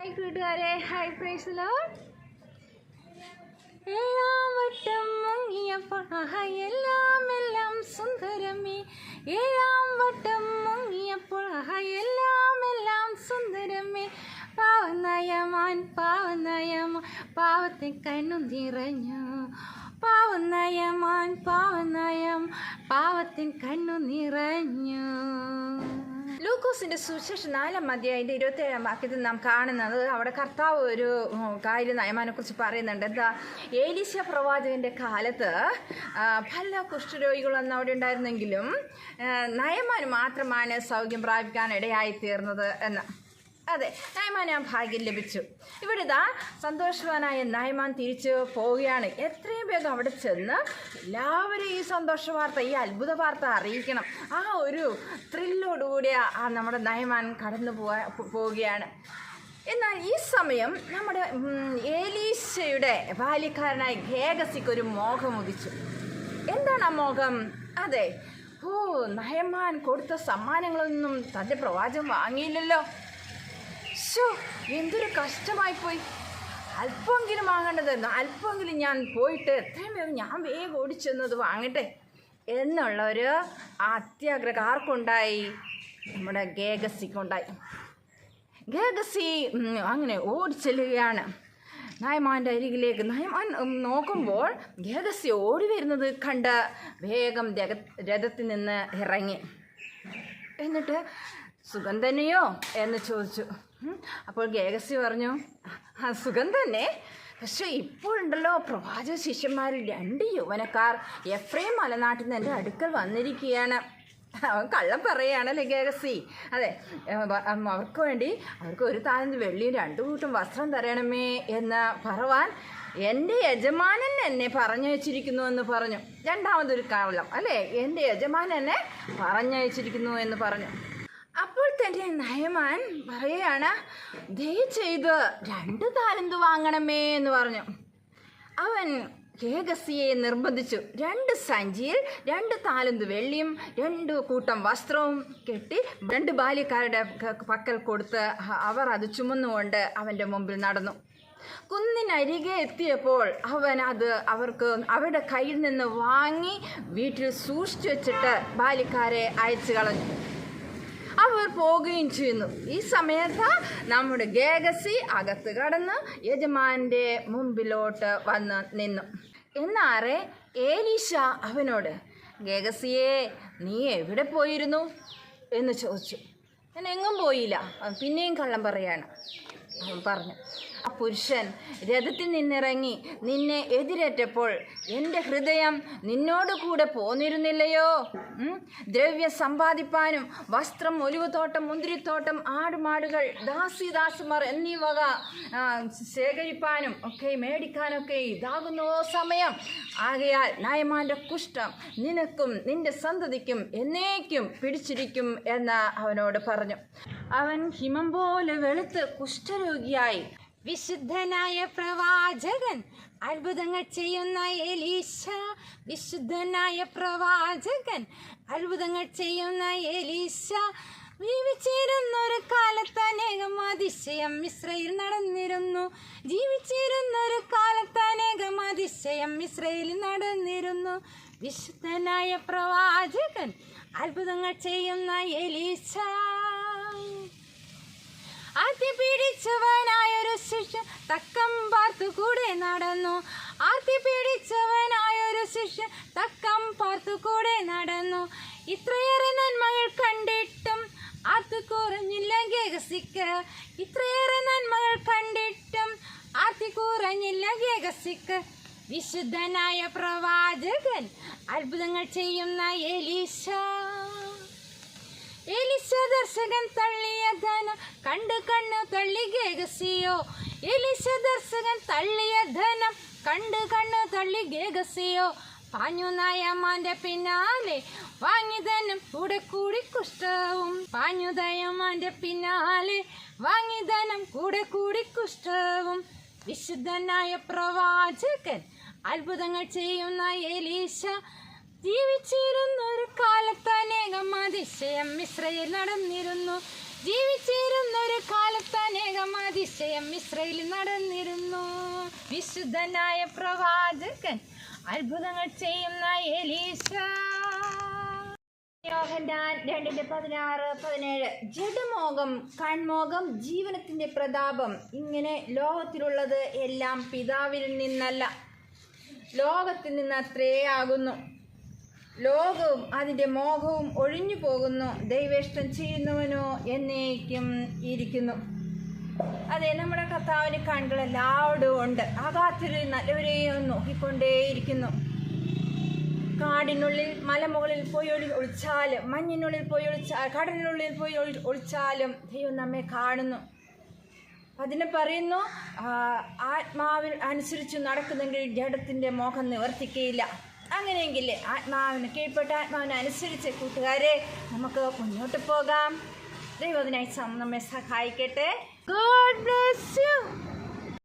Hi കൂട്ടുകാരെ, hi praise Lord. ഏഴാം വട്ടം മുങ്ങിയപ്പോൾ എല്ലാം സുന്ദരമേ. ഏഴാം വട്ടം മുങ്ങിയപ്പോൾ എല്ലാം സുന്ദരമേ. പാവനയമാൻ പാവത്തെ കണ്ണു നിറഞ്ഞു. പാവനയമാൻ പാവത്തിൻ കണ്ണു നിറഞ്ഞു. ലൂക്കോസിൻ്റെ സുവിശേഷം 4-ാം അധ്യായത്തിൻ്റെ 27-ാം വാക്യത്തിൽ നാം കാണുന്നത് അവിടെ കർത്താവ് ഒരു കാര്യം നയമാനെക്കുറിച്ച് പറയുന്നുണ്ട്. എന്താ? ഏലീശ പ്രവാചകൻ്റെ കാലത്ത് പല കുഷ്ഠരോഗികളൊന്നും അവിടെ ഉണ്ടായിരുന്നെങ്കിലും നയമാൻ മാത്രമാണ് സൗഖ്യം പ്രാപിക്കാൻ ഇടയായി തീർന്നത് എന്ന്. അതെ, നയമാന് ആ ഭാഗ്യം ലഭിച്ചു. ഇവിടെ ഇതാ സന്തോഷവാനായ നയമാൻ തിരിച്ചു പോവുകയാണ്. എത്രയും വേഗം അവിടെ ചെന്ന് എല്ലാവരും ഈ സന്തോഷ വാർത്ത, ഈ അത്ഭുത വാർത്ത അറിയിക്കണം. ആ ഒരു ത്രില്ലോടുകൂടി നമ്മുടെ നയമാൻ കടന്നു പോവുകയാണ്. എന്നാൽ ഈ സമയം നമ്മുടെ ഏലീശയുടെ ബാല്യക്കാരനായ ഗേഹസിക്കൊരു മോഹം ഉദിച്ചു. എന്താണ് ആ മോഹം? അതെ, നയമാൻ കൊടുത്ത സമ്മാനങ്ങളൊന്നും തൻ്റെ പ്രവാചകൻ വാങ്ങിയില്ലല്ലോ. എന്തൊരു കഷ്ടമായിപ്പോയി. അല്പമെങ്കിലും വാങ്ങേണ്ടതെന്ന്, അല്പമെങ്കിലും ഞാൻ പോയിട്ട് എത്രയും വേഗം ഞാൻ വേഗം ഓടിച്ചെന്നത് വാങ്ങട്ടെ എന്നുള്ളൊരു അത്യാഗ്രഹം ആർക്കുണ്ടായി? നമ്മുടെ ഗേഹസിക്കുണ്ടായി. ഗേഹസി അങ്ങനെ ഓടിച്ചെല്ലുകയാണ് നയമാൻ്റെ അരികിലേക്ക്. നയമാൻ നോക്കുമ്പോൾ ഗേഹസി ഓടി വരുന്നത് കണ്ട് വേഗം രഥത്തിൽ നിന്ന് ഇറങ്ങി. എന്നിട്ട് സുഖം തന്നെയോ എന്ന് ചോദിച്ചു. അപ്പോൾ ഗേഹസി പറഞ്ഞു, സുഖം തന്നെ, പക്ഷേ ഇപ്പോഴുണ്ടല്ലോ പ്രവാചക ശിഷ്യന്മാരിൽ 2 യൗവനക്കാർ എഫ്രൈം മലനാട്ടിൽ നിന്ന് എൻ്റെ അടുക്കൽ വന്നിരിക്കുകയാണ്. അവൻ കള്ളം പറയുകയാണല്ലേ ഗേഹസി. അതെ, അവർക്ക് വേണ്ടി അവർക്ക് 1 താലന്ത് വെള്ളിയും 2 കൂട്ടം വസ്ത്രം തരണമേ എന്ന് പറവാൻ എൻ്റെ യജമാനൻ എന്നെ പറഞ്ഞയച്ചിരിക്കുന്നു എന്ന് പറഞ്ഞു. രണ്ടാമതൊരു കള്ളം അല്ലേ, എൻ്റെ യജമാനൻ എന്നെ പറഞ്ഞയച്ചിരിക്കുന്നു എന്ന് പറഞ്ഞു. അപ്പോൾ തന്നെ നയമാൻ പറയുകയാണ്, ദയചെയ്ത് 2 താലന്ത് വാങ്ങണമേ എന്ന് പറഞ്ഞു. അവൻ ഗേഹസിയെ നിർബന്ധിച്ചു. 2 സഞ്ചിയിൽ 2 താലന്ത് വെള്ളിയും 2 കൂട്ടം വസ്ത്രവും കെട്ടി 2 ബാല്യക്കാരുടെ പക്കൽ കൊടുത്ത് അവർ അത് ചുമന്നുകൊണ്ട് അവൻ്റെ മുമ്പിൽ നടന്നു. കുന്നിനരികെ എത്തിയപ്പോൾ അവൻ അത് അവരുടെ കയ്യിൽ നിന്ന് വാങ്ങി വീട്ടിൽ സൂക്ഷിച്ചു വെച്ചിട്ട് ബാല്യക്കാരെ അയച്ചു കളഞ്ഞു. അവർ പോവുകയും ചെയ്യുന്നു. ഈ സമയത്ത് നമ്മുടെ ഗേഹസി അകത്ത് കടന്ന് യജമാൻ്റെ മുമ്പിലോട്ട് വന്ന് നിന്നു. എന്നാറെ ഏലീശ അവനോട്, ഗേഹസിയെ, നീ എവിടെ പോയിരുന്നു എന്ന് ചോദിച്ചു. ഞാൻ എങ്ങും പോയില്ല. പിന്നെയും കള്ളം പറയാണ്. അവൻ പറഞ്ഞു, ആ പുരുഷൻ രഥത്തിൽ നിന്നിറങ്ങി നിന്നെ എതിരേറ്റപ്പോൾ എൻ്റെ ഹൃദയം നിന്നോട് കൂടെ പോന്നിരുന്നില്ലയോ? ദ്രവ്യം സമ്പാദിപ്പാനും വസ്ത്രം, ഒലിവുതോട്ടം, മുന്തിരിത്തോട്ടം, ആടുമാടുകൾ, ദാസിദാസുമാർ എന്നീ വക ശേഖരിപ്പാനും ഒക്കെ മേടിക്കാനൊക്കെ ഇതാകുന്നോ സമയം. ആകയാൽ നയമാൻ്റെ കുഷ്ഠം നിനക്കും നിന്റെ സന്തതിക്കും എന്നേക്കും പിടിച്ചിരിക്കും എന്ന് അവനോട് പറഞ്ഞു. അവൻ ഹിമം പോലെ വെളുത്ത് കുഷ്ഠരോഗിയായി. വിശുദ്ധനായ പ്രവാചകൻ, അത്ഭുതങ്ങൾ ചെയ്യുന്ന ഏലീശ, വിശുദ്ധനായ പ്രവാചകൻ, അത്ഭുതങ്ങൾ ചെയ്യുന്ന ഏലീശ ജീവിച്ചിരുന്നൊരു കാലത്ത് അനേകം അതിശയം ഇസ്രായേൽ നടന്നിരുന്നു. ജീവിച്ചിരുന്നൊരു കാലത്ത് അനേകം അതിശയം ഇസ്രായേലിൽ നടന്നിരുന്നു. വിശുദ്ധനായ പ്രവാചകൻ, അത്ഭുതങ്ങൾ ചെയ്യുന്ന ഏലീശ. ആർത്തി പീഡിച്ചവനായൊരു ശിഷ്യൻ തക്കം പാർത്തു കൂടെ നടന്നു. ആർത്തി പീഡിച്ചവനായൊരു ശിഷ്യൻ തക്കം പാർത്തു കൂടെ നടന്നു. ഇത്രയേറെ നന്മകൾ കണ്ടിട്ടും ആർത്തി കുറഞ്ഞില്ല ഗേഹസിക്ക്. ഇത്രയേറെ നന്മകൾ കണ്ടിട്ടും ആർത്തി കുറഞ്ഞില്ല ഗേഹസിക്ക്. വിശുദ്ധനായ പ്രവാചകൻ, അത്ഭുതങ്ങൾ ചെയ്യുന്ന ഏലീശ. ഏലീശ ദർശകൻ തള്ളിയ ധനം കണ്ട് കണ്ണു തള്ളി ഗേഹസിയോ. ഏലീശ ദർശകൻ തള്ളിയ ധനം കണ്ട് കണ്ണു തള്ളി ഗേഹസിയോ. പാഞ്ഞു നയമാന്റെ പിന്നാലെ വാങ്ങി ധനം കൂടെ കൂടി കുഷ്ഠവും. പാഞ്ഞു നയമാന്റെ പിന്നാലെ വാങ്ങി ധനം കൂടെ കൂടി കുഷ്ഠവും. വിശുദ്ധനായ പ്രവാചകൻ, അത്ഭുതങ്ങൾ ചെയ്യുന്ന ഏലീശ. ജീവിച്ചിരുന്നൊരു കാലത്ത് അനേകം അതിശയം ഇസ്രായേൽ നടന്നിരുന്നു. ജീവിച്ചിരുന്നൊരു കാലത്ത് അനേകം അതിശയം ഇസ്രായേലിൽ നടന്നിരുന്നു. വിശുദ്ധനായ പ്രവാചകൻ, അത്ഭുതങ്ങൾ ചെയ്യുന്ന എലീശ. യോഹന്നാൻ 2:16-17. ജഡമോഹം, കൺമോഹം, ജീവനത്തിന്റെ പ്രതാപം, ഇങ്ങനെ ലോകത്തിലുള്ളത് എല്ലാം പിതാവിൽ നിന്നല്ല, ലോകത്തിൽ നിന്നത്രേ ആകുന്നു. ലോകവും അതിൻ്റെ മോഹവും ഒഴിഞ്ഞു പോകുന്നു, ദൈവേഷ്ടം ചെയ്യുന്നവനോ എന്നേക്കും ഇരിക്കുന്നു. അതെ, നമ്മുടെ കർത്താവിൻ്റെ കണ്ണുകൾ എല്ലാവരും ഉണ്ട്. ആകാത്തിൽ നല്ലവരെയും നോക്കിക്കൊണ്ടേയിരിക്കുന്നു. കാടിനുള്ളിൽ, മലമുകളിൽ പോയി ഒളിച്ചാലും, മഞ്ഞിനുള്ളിൽ പോയി കടലിനുള്ളിൽ പോയി ഒളിച്ചാലും ദൈവം നമ്മെ കാണുന്നു. അതിന് പറയുന്നു, ആത്മാവിൽ അനുസരിച്ച് നടക്കുന്നെങ്കിൽ ജഡത്തിൻ്റെ മോഹം നിവർത്തിക്കുകയില്ല. അങ്ങനെയെങ്കിൽ ആത്മാവിന് കീഴ്പ്പെട്ട ആത്മാവിനെ അനുസരിച്ച് കൂട്ടുകാരെ നമുക്ക് മുന്നോട്ട് പോകാം. ദൈവം അതിനായി നമ്മെ സഹായിക്കട്ടെ. God bless.